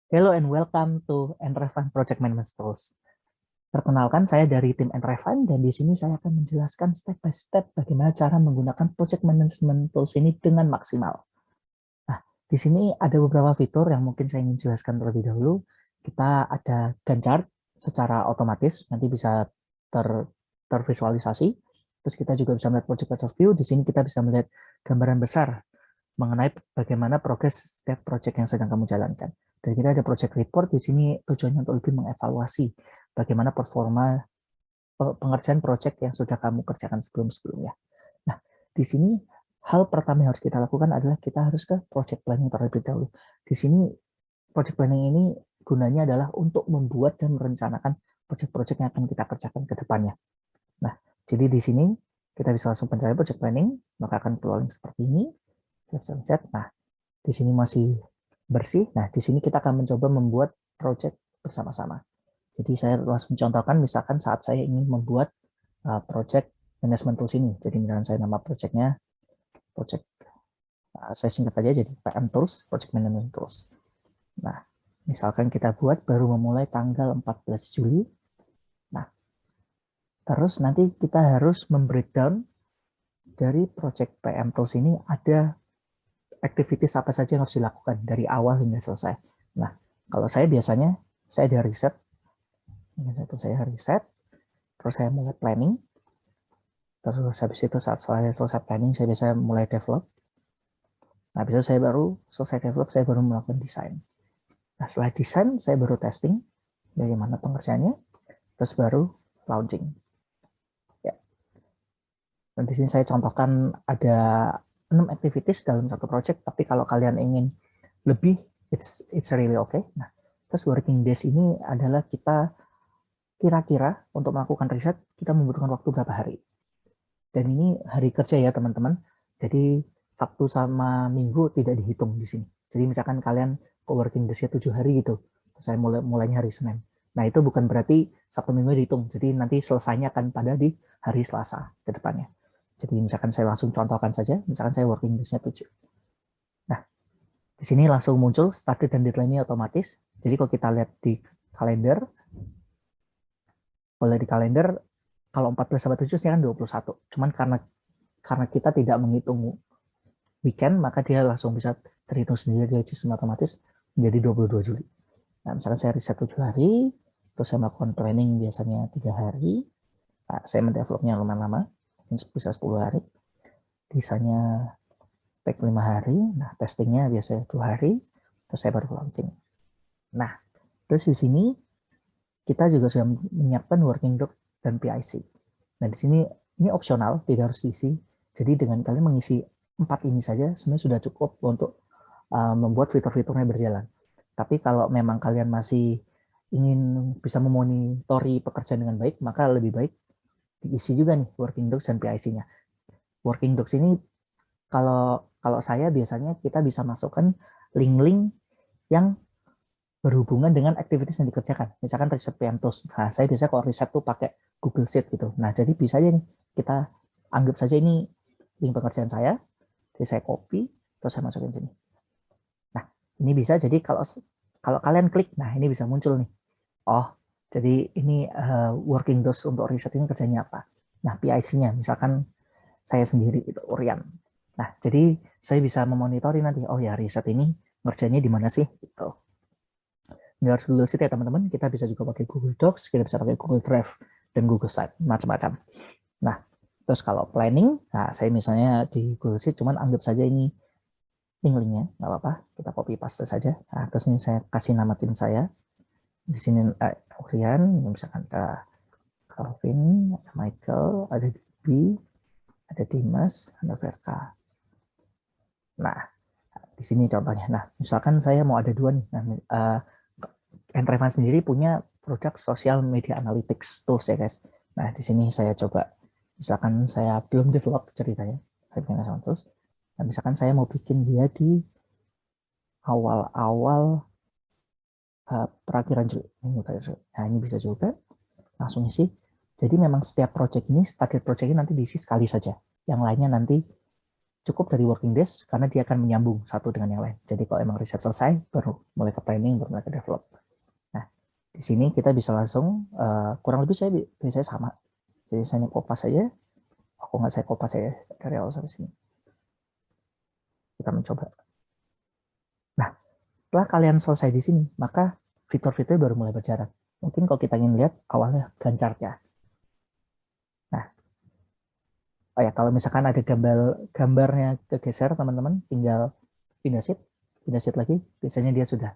Hello and welcome to Entrefan Project Management Tools. Perkenalkan, saya dari tim Entrefan dan di sini saya akan menjelaskan step by step bagaimana cara menggunakan Project Management Tools ini dengan maksimal. Nah, di sini ada beberapa fitur yang mungkin saya ingin jelaskan terlebih dahulu. Kita ada Gantt chart secara otomatis, nanti bisa tervisualisasi. Terus kita juga bisa melihat project overview. Di sini kita bisa melihat gambaran besar mengenai bagaimana progres setiap project yang sedang kamu jalankan. Dan kita ada project report di sini tujuannya untuk lebih mengevaluasi bagaimana performa pengerjaan project yang sudah kamu kerjakan sebelum-sebelumnya. Nah, di sini hal pertama yang harus kita lakukan adalah kita harus ke project planning terlebih dahulu. Di sini project planning ini gunanya adalah untuk membuat dan merencanakan project-project yang akan kita kerjakan ke depannya. Nah, jadi di sini kita bisa langsung pencarian project planning, maka akan keluar seperti ini. Kita bisa pencet. Nah, di sini masih bersih. Nah, di sini kita akan mencoba membuat project bersama-sama. Jadi saya langsung contohkan, misalkan saat saya ingin membuat project management tools ini. Jadi misalkan saya nama projectnya, project, saya singkat aja jadi PM Tools, Project Management Tools. Nah, misalkan kita buat baru memulai tanggal 14 Juli. Nah, terus nanti kita harus membreakdown dari project PM Tools ini ada activities apa saja yang harus dilakukan dari awal hingga selesai. Nah, kalau saya biasanya, saya ada riset, saya riset, terus saya mulai planning, terus habis itu saat saya selesai planning, saya biasanya mulai develop. Nah, habis itu saya baru selesai develop, saya baru melakukan desain. Nah, setelah desain, saya baru testing bagaimana pengerjaannya, terus baru launching. Ya. Dan di sini saya contohkan ada 6 activities dalam satu project, tapi kalau kalian ingin lebih, it's really okay. Nah, terus working days ini adalah kita kira-kira untuk melakukan riset, kita membutuhkan waktu berapa hari. Dan ini hari kerja ya teman-teman. Jadi Sabtu sama Minggu tidak dihitung di sini. Jadi misalkan kalian working days-nya 7 hari gitu, saya mulainya hari Senin. Nah itu bukan berarti Sabtu Minggu dihitung. Jadi nanti selesainya akan pada di hari Selasa ke depannya. Jadi misalkan saya langsung contohkan saja, misalkan saya working days-nya 7. Nah, di sini langsung muncul start date dan deadline-nya otomatis. Jadi kalau kita lihat di kalender, kalau di kalender kalau 14 sampai 7 sih kan 21. Cuman karena kita tidak menghitung weekend, maka dia langsung bisa terhitung sendiri dari sistem otomatis menjadi 22 Juli. Nah, misalkan saya riset 7 hari, terus saya melakukan planning biasanya 3 hari, nah, saya mendevelopnya lumayan lama, bisa 10 hari, desainnya take 5 hari, nah testingnya biasanya 2 hari, terus saya baru launching. Nah, terus di sini kita juga sudah menyiapkan working doc dan PIC. Nah, di sini ini opsional, tidak harus diisi. Jadi dengan kalian mengisi 4 ini saja sebenarnya sudah cukup untuk membuat fitur-fiturnya berjalan. Tapi kalau memang kalian masih ingin bisa memonitori pekerjaan dengan baik, maka lebih baik diisi juga nih working docs dan PIC-nya. Working docs ini kalau saya biasanya kita bisa masukkan link-link yang berhubungan dengan aktivitas yang dikerjakan. Misalkan riset PM Tools. Nah, saya biasa kalau riset tuh pakai Google Sheet gitu. Nah, jadi bisa aja nih kita anggap saja ini link pekerjaan saya, jadi saya copy, terus saya masukin sini. Nah, ini bisa jadi kalau kalian klik, nah ini bisa muncul nih. Oh, jadi ini working docs untuk riset ini kerjanya apa. Nah, PIC-nya misalkan saya sendiri gitu, Urian. Nah, jadi saya bisa memonitori nanti, oh ya riset ini ngerjainnya di mana sih gitu. Nggak harus Google Sheet ya teman-teman, kita bisa juga pakai Google Docs, kita bisa pakai Google Drive, dan Google Slide, macam-macam. Nah, terus kalau planning, nah saya misalnya di Google Sheet, cuman anggap saja ini link-linknya, nggak apa-apa, kita copy paste saja. Nah, terus ini saya kasih nama tim saya, di sini Urian, misalkan ada Calvin, ada Michael, ada Bibi, ada Dimas, ada Verka. Nah, di sini contohnya. Nah, misalkan saya mau ada 2 nih. Nah, Entrefan sendiri punya produk social media analytics tools ya guys. Nah di sini saya coba, misalkan saya belum develop ceritanya, saya bikin sama tools. Nah misalkan saya mau bikin dia di awal-awal perakhiran Juli. Nah ini bisa juga langsung isi. Jadi memang setiap project ini, target project ini nanti diisi sekali saja. Yang lainnya nanti cukup dari working days karena dia akan menyambung satu dengan yang lain. Jadi kalau emang riset selesai, baru mulai ke planning, baru mulai ke develop. Nah, di sini kita bisa langsung, kurang lebih saya biasanya sama. Jadi saya kopas saja, aku nggak saya kopas saya dari awal sampai sini. Kita mencoba. Nah, setelah kalian selesai di sini, maka fitur-fitur baru mulai berjalan. Mungkin kalau kita ingin lihat awalnya Gantt chart-nya. Nah, oh ya, kalau misalkan ada gambarnya kegeser, teman-teman tinggal pindah sheet lagi, biasanya dia sudah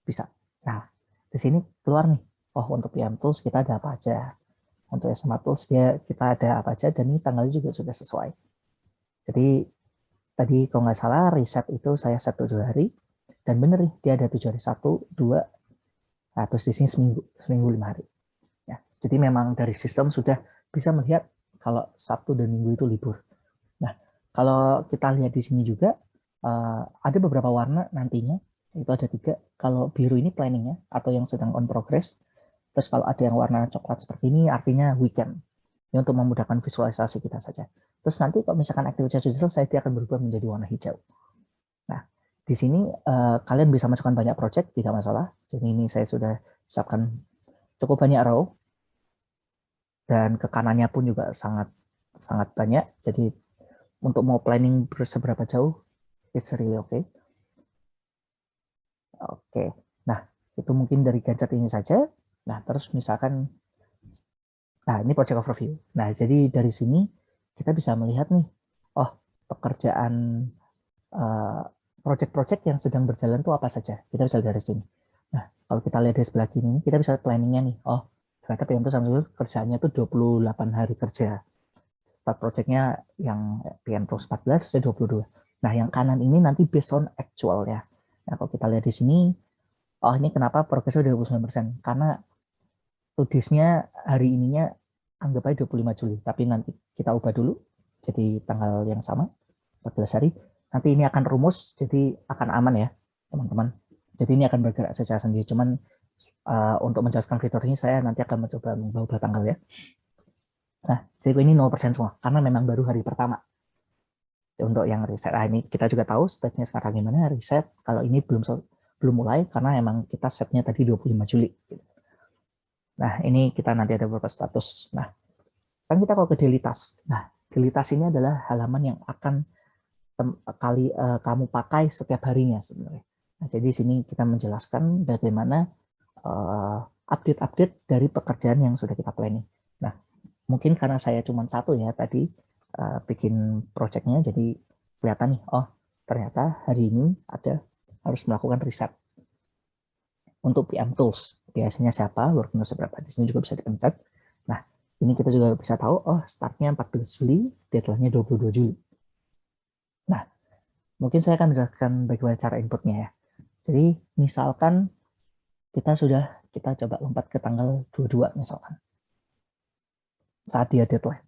bisa. Nah, di sini keluar nih, oh untuk PM Tools kita ada apa aja. Untuk SMA Tools kita ada apa aja, dan ini tanggalnya juga sudah sesuai. Jadi, tadi kalau nggak salah, riset itu saya set 7 hari, dan bener nih, dia ada 7 hari, 1, 2, nah, terus di sini seminggu 5 hari. Ya, jadi memang dari sistem sudah bisa melihat kalau Sabtu dan Minggu itu libur. Nah, kalau kita lihat di sini juga, ada beberapa warna nantinya, itu ada 3. Kalau biru ini planningnya, atau yang sedang on progress. Terus kalau ada yang warna coklat seperti ini, artinya weekend. Ini untuk memudahkan visualisasi kita saja. Terus nanti kalau misalkan aktivitas sudah selesai, dia akan berubah menjadi warna hijau. Nah, di sini kalian bisa masukkan banyak project, tidak masalah. Jadi ini saya sudah siapkan cukup banyak row. Dan ke kanannya pun juga sangat banyak. Jadi untuk mau planning seberapa jauh, it's really okay. Oke, nah itu mungkin dari gadget ini saja. Nah terus misalkan, nah ini project overview. Nah jadi dari sini kita bisa melihat nih, oh pekerjaan project-project yang sedang berjalan itu apa saja. Kita bisa lihat dari sini. Nah kalau kita lihat di sebelah kiri, kita bisa planningnya nih. Oh ternyata PM Tools kerjanya itu 28 hari kerja. Start projectnya yang PM Tools 14, saya 22. Nah yang kanan ini nanti based on actual ya. Nah kalau kita lihat di sini, oh ini kenapa progresnya 29%? Karena tudisnya hari ininya anggap aja 25 Juli, tapi nanti kita ubah dulu jadi tanggal yang sama, 14 hari. Nanti ini akan rumus, jadi akan aman ya teman-teman. Jadi ini akan bergerak secara sendiri, cuman untuk menjelaskan fitur ini saya nanti akan mencoba mengubah tanggal ya. Nah, jadi ini 0% semua, karena memang baru hari pertama. Untuk yang riset, ini kita juga tahu stage-nya sekarang gimana, riset kalau ini belum mulai, karena emang kita setnya tadi 25 Juli. Nah, ini kita nanti ada beberapa status. Nah, kan kita kalau ke daily task. Nah, daily task ini adalah halaman yang akan kamu pakai setiap harinya sebenarnya. Nah, jadi di sini kita menjelaskan bagaimana update-update dari pekerjaan yang sudah kita planning. Nah, mungkin karena saya cuma satu ya tadi bikin projectnya, jadi kelihatan nih, oh ternyata hari ini harus melakukan riset untuk PM Tools. Biasanya siapa, working notes berapa, di sini juga bisa dipencet. Nah, ini kita juga bisa tahu, oh startnya 14 Juli, deadline-nya 22 Juli. Nah, mungkin saya akan menjelaskan bagaimana cara inputnya ya. Jadi, misalkan kita coba lompat ke tanggal 22 misalkan. Saat dia deadline.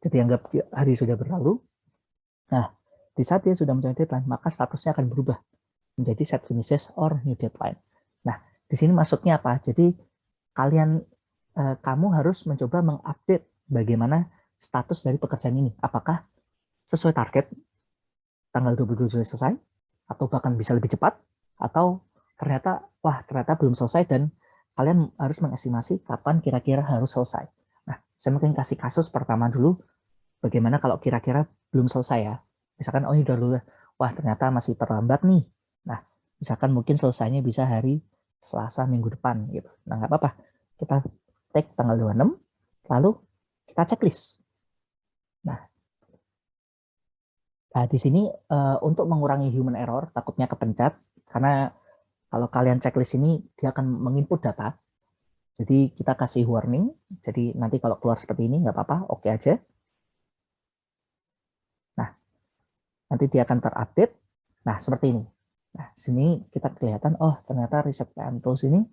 Jadi anggap hari sudah berlalu. Nah, di saat dia sudah mencapai deadline, maka statusnya akan berubah menjadi set finishes or new deadline. Nah, di sini maksudnya apa? Jadi kamu harus mencoba mengupdate bagaimana status dari pekerjaan ini. Apakah sesuai target tanggal 22 Juli selesai, atau bahkan bisa lebih cepat, atau ternyata belum selesai dan kalian harus mengestimasi kapan kira-kira harus selesai. Nah, saya mungkin kasih kasus pertama dulu, bagaimana kalau kira-kira belum selesai ya. Misalkan, oh ini udah lulus, wah ternyata masih terlambat nih. Nah, misalkan mungkin selesainya bisa hari Selasa minggu depan gitu. Nah, nggak apa-apa. Kita take tanggal 26, lalu kita checklist. Nah, di sini untuk mengurangi human error, takutnya kepencet, karena kalau kalian checklist ini, dia akan menginput data. Jadi kita kasih warning, jadi nanti kalau keluar seperti ini, nggak apa-apa, oke aja. Nah, nanti dia akan terupdate. Nah, seperti ini. Nah, sini kita kelihatan, oh ternyata riset PM Tools ini,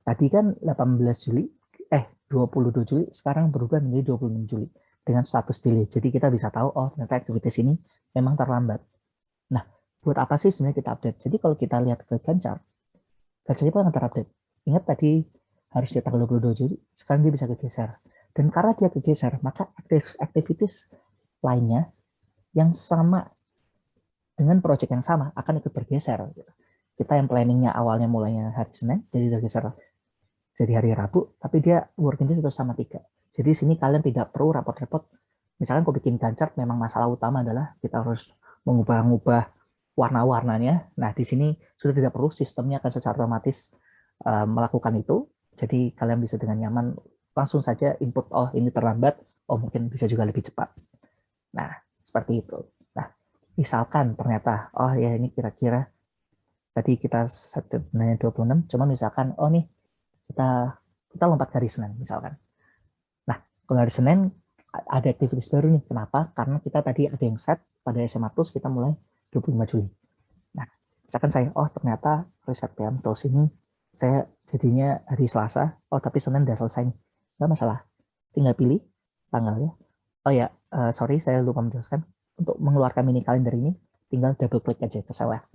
tadi kan 22 Juli, sekarang berubah menjadi 26 Juli dengan status delay. Jadi kita bisa tahu, oh ternyata aktivitas ini memang terlambat. Nah, buat apa sih sebenarnya kita update? Jadi kalau kita lihat ke Gantt chart itu akan terupdate. Ingat tadi harus di tanggal 22 Juli, sekarang dia bisa kegeser. Dan karena dia kegeser, maka aktivitas lainnya yang sama dengan project yang sama akan ikut bergeser. Kita yang planningnya awalnya mulainya hari Senin, jadi bergeser jadi hari Rabu, tapi dia working day tetap sama 3. Jadi sini kalian tidak perlu repot-repot. Misalkan kau bikin Gantt memang masalah utama adalah kita harus mengubah-ubah warna-warnanya. Nah, di sini sudah tidak perlu, sistemnya akan secara otomatis melakukan itu. Jadi kalian bisa dengan nyaman langsung saja input, oh ini terlambat, oh mungkin bisa juga lebih cepat. Nah, seperti itu. Nah, misalkan ternyata, oh ya ini kira-kira tadi kita setnya 26, cuma misalkan, oh nih kita lompat ke hari Senin misalkan. Nah, kalau hari Senin ada aktivitas baru nih. Kenapa? Karena kita tadi ada yang set pada SMA Tools kita mulai 25 Juli. Nah, misalkan saya, oh ternyata riset PM Tools ini saya jadinya hari Selasa, oh tapi Senin udah selesai nih. Nggak masalah. Tinggal pilih tanggalnya. Oh ya, sorry saya lupa menjelaskan. Untuk mengeluarkan mini kalender ini, tinggal double klik aja ke bawah.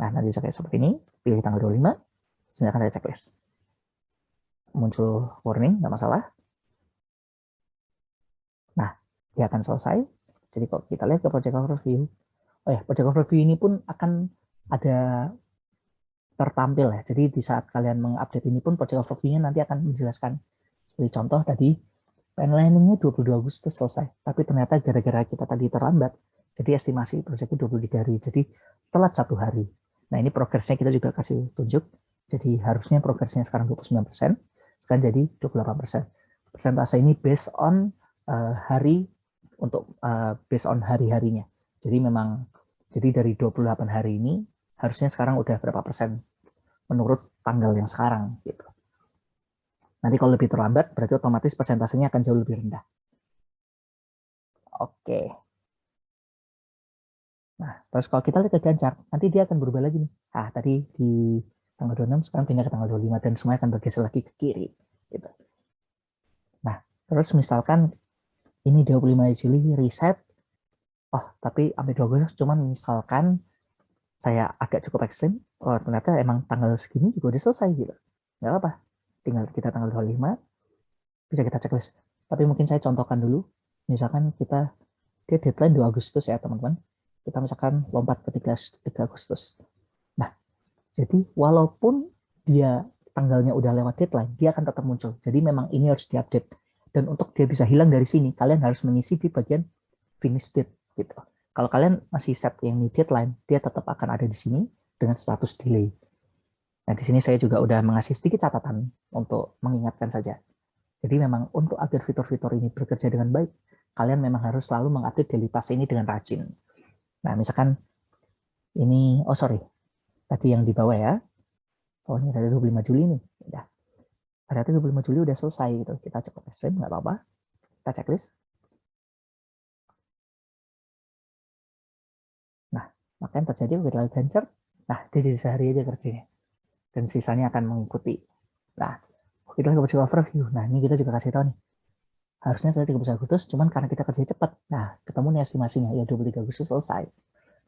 Nah, nanti bisa kayak seperti ini, pilih tanggal 25, silakan ada checklist. Muncul warning, nggak masalah. Nah, dia akan selesai. Jadi kalau kita lihat ke project overview, oh ya, project overview ini pun akan ada tertampil ya. Jadi di saat kalian mengupdate ini pun project overview-nya nanti akan menjelaskan. Seperti contoh tadi, planning-nya 22 Agustus selesai. Tapi ternyata gara-gara kita tadi terlambat, jadi estimasi proyeknya 23 hari. Jadi telat 1 hari. Nah ini progresnya kita juga kasih tunjuk. Jadi harusnya progresnya sekarang 29%, sekarang jadi 28%. Persentase ini based on hari untuk based on hari-harinya. Jadi memang jadi dari 28 hari ini harusnya sekarang udah berapa persen menurut tanggal yang sekarang gitu. Nanti kalau lebih terlambat berarti otomatis persentasenya akan jauh lebih rendah. Oke. Nah, terus kalau kita lihat ke Gantt, nanti dia akan berubah lagi nih. Ah, tadi di tanggal 26 sekarang pindah ke tanggal 25 dan semuanya akan bergeser lagi ke kiri gitu. Nah, terus misalkan ini 25 Juli reset, oh tapi sampai 2 Agustus cuman misalkan saya agak cukup ekstrim, oh ternyata emang tanggal segini juga udah selesai gitu. Nggak apa-apa, tinggal kita tanggal 25, bisa kita checklist. Tapi mungkin saya contohkan dulu, misalkan dia deadline 2 Agustus ya teman-teman. Kita misalkan lompat ke 3 Agustus. Nah, jadi walaupun dia tanggalnya udah lewat deadline, dia akan tetap muncul. Jadi memang ini harus diupdate. Dan untuk dia bisa hilang dari sini, kalian harus mengisi di bagian finish date gitu. Kalau kalian masih set yang di deadline, dia tetap akan ada di sini dengan status delay. Nah, di sini saya juga udah mengasih sedikit catatan untuk mengingatkan saja. Jadi memang untuk agar fitur-fitur ini bekerja dengan baik, kalian memang harus selalu mengupdate daily task ini dengan rajin. Nah, misalkan ini, oh sorry, tadi yang di bawah ya, oh ini ada 25 Juli nih, ya. Berarti 25 Juli udah selesai gitu. Kita cukup ekstrim, nggak apa-apa. Kita checklist. Nah, maka yang terjadi kita Gantt, nah dia jadi sehari aja kerjanya. Dan sisanya akan mengikuti. Nah, kita ke overview. Nah, ini kita juga kasih tahu nih. Harusnya saya 30 Agustus, cuman karena kita kerja cepat. Nah, ketemu nih estimasinya, ya 23 Agustus selesai.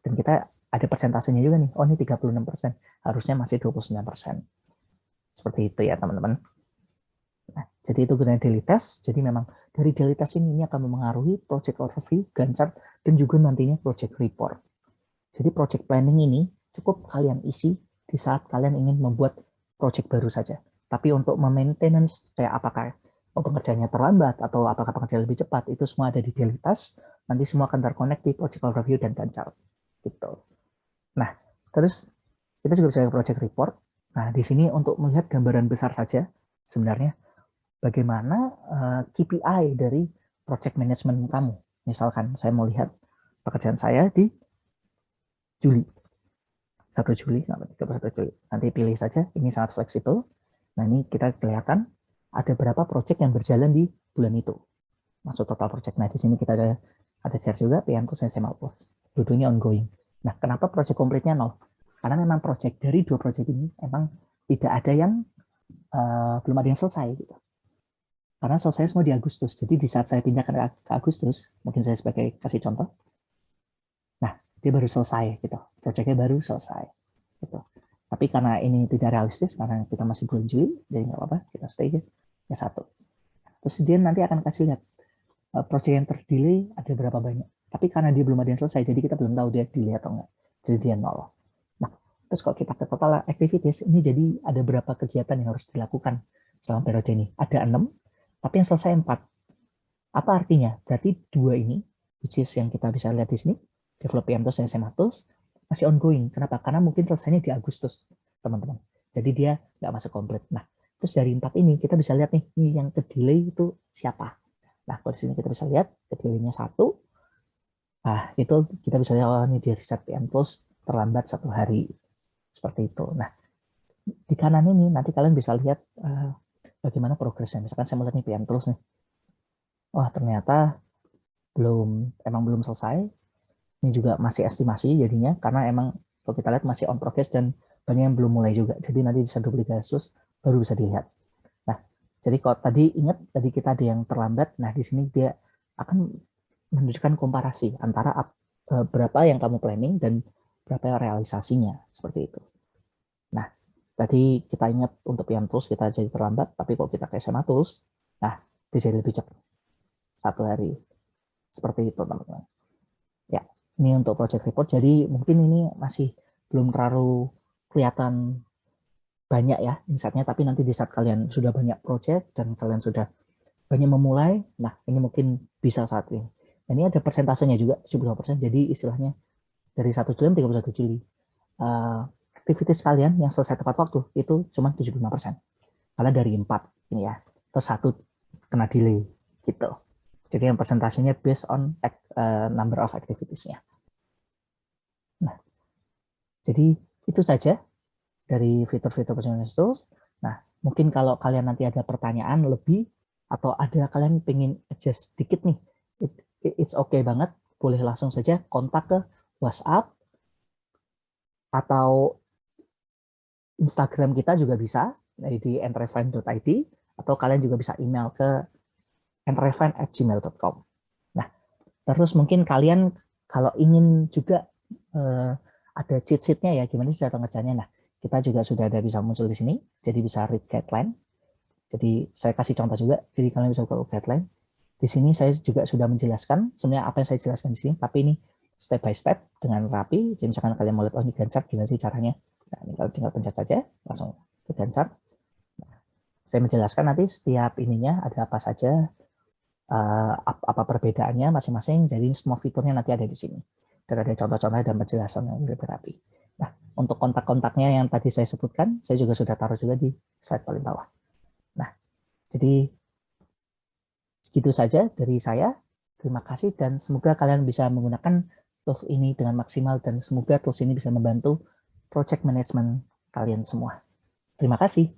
Dan kita ada persentasenya juga nih, oh ini 36%, harusnya masih 29%. Seperti itu ya teman-teman. Nah, jadi itu gunanya daily test, jadi memang dari daily test ini akan memengaruhi project overview, Gantt chart, dan juga nantinya project report. Jadi project planning ini cukup kalian isi di saat kalian ingin membuat project baru saja. Tapi untuk maintenance kayak apakah pengerjaannya terlambat atau apakah pengerjaan lebih cepat, itu semua ada di daily task. Nanti semua akan terkonek di project overview dan Gantt chart. Gitu. Nah, terus kita juga bisa ke project report. Nah, di sini untuk melihat gambaran besar saja sebenarnya bagaimana KPI dari project management kamu. Misalkan saya mau lihat pekerjaan saya di Juli. 1 Juli sampai 31 Juli. Nanti pilih saja, ini sangat fleksibel. Nah, ini kita kelihatan ada berapa project yang berjalan di bulan itu. Masuk total project. Nah, di sini kita ada share juga, PM itu saya mau post. Dua-duanya ongoing. Nah, kenapa project komplitnya 0? Karena memang project dari 2 project ini memang tidak ada yang belum ada yang selesai. Gitu. Karena selesai semua di Agustus. Jadi di saat saya pindahkan ke Agustus, mungkin saya sebagai kasih contoh, nah, dia baru selesai gitu. Projectnya baru selesai. Gitu. Tapi karena ini tidak realistis, karena kita masih bulan Juli, jadi nggak apa-apa, kita stay aja. Ya 1. Terus dia nanti akan kasih lihat, project yang terdelay ada berapa banyak. Tapi karena dia belum ada yang selesai, jadi kita belum tahu dia dilihat atau enggak. Jadi dia 0. Nah, terus kalau kita ke total activities, ini jadi ada berapa kegiatan yang harus dilakukan selama periode ini. Ada 6, tapi yang selesai 4. Apa artinya? Berarti 2 ini, which is yang kita bisa lihat di sini, develop PM Tools dan SMA Tools, masih ongoing. Kenapa? Karena mungkin selesainya di Agustus, teman-teman. Jadi dia nggak masuk komplit. Nah, terus dari 4 ini, kita bisa lihat nih, ini yang ke delay itu siapa. Nah, kalau di sini kita bisa lihat, ke delay-nya 1. Nah, itu kita bisa lihat, oh, ini di reset PM Tools terlambat 1 hari. Seperti itu. Nah, di kanan ini, nanti kalian bisa lihat bagaimana progresnya. Misalkan saya melihat nih PM Tools nih. Wah, ternyata emang belum selesai. Ini juga masih estimasi jadinya, karena emang kalau kita lihat masih on progress dan banyak yang belum mulai juga. Jadi nanti bisa duplik kasus, baru bisa dilihat. Nah, jadi kalau tadi ingat, tadi kita ada yang terlambat, nah di sini dia akan menunjukkan komparasi antara berapa yang kamu planning dan berapa realisasinya, seperti itu. Nah, tadi kita ingat untuk PM Tools kita jadi terlambat, tapi kalau kita ke SMA Tools, nah dia jadi lebih cepat. 1 hari. Seperti itu, teman-teman. Ya, ini untuk project report. Jadi mungkin ini masih belum terlalu kelihatan banyak ya insight-nya, tapi nanti di saat kalian sudah banyak project dan kalian sudah banyak memulai, nah ini mungkin bisa saat ini. Dan ini ada persentasenya juga, 75%. Jadi istilahnya dari 1 Juli 31 Juli. Aktivitas kalian yang selesai tepat waktu itu cuma 75%. Karena dari 4 ini ya, terus 1 kena delay gitu. Jadi yang persentasenya based on number of activities-nya. Nah, jadi itu saja dari fitur-fitur Personalized Tools. Nah, mungkin kalau kalian nanti ada pertanyaan lebih, atau ada kalian pengen adjust sedikit nih, it's okay banget, boleh langsung saja kontak ke WhatsApp, atau Instagram kita juga bisa, di entrefine.id, atau kalian juga bisa email ke entrefine@gmail.com. Nah, terus mungkin kalian kalau ingin juga ada cheat sheet-nya ya, gimana sih cara ngerjainnya. Nah, kita juga sudah ada bisa muncul di sini, jadi bisa read guideline. Jadi saya kasih contoh juga, jadi kalian bisa buka guideline. Di sini saya juga sudah menjelaskan, sebenarnya apa yang saya jelaskan di sini, tapi ini step by step dengan rapi. Jadi misalkan kalian mau lihat, oh ini Gantt gimana sih caranya. Nah, ini kalau tinggal pencet saja, langsung ke Gantt. Nah, saya menjelaskan nanti setiap ininya ada apa saja, apa perbedaannya masing-masing, jadi semua fiturnya nanti ada di sini. Dan ada contoh-contoh dan penjelasan yang lebih rapi. Nah, untuk kontak-kontaknya yang tadi saya sebutkan, saya juga sudah taruh juga di slide paling bawah. Nah, jadi segitu saja dari saya. Terima kasih dan semoga kalian bisa menggunakan tools ini dengan maksimal dan semoga tools ini bisa membantu project management kalian semua. Terima kasih.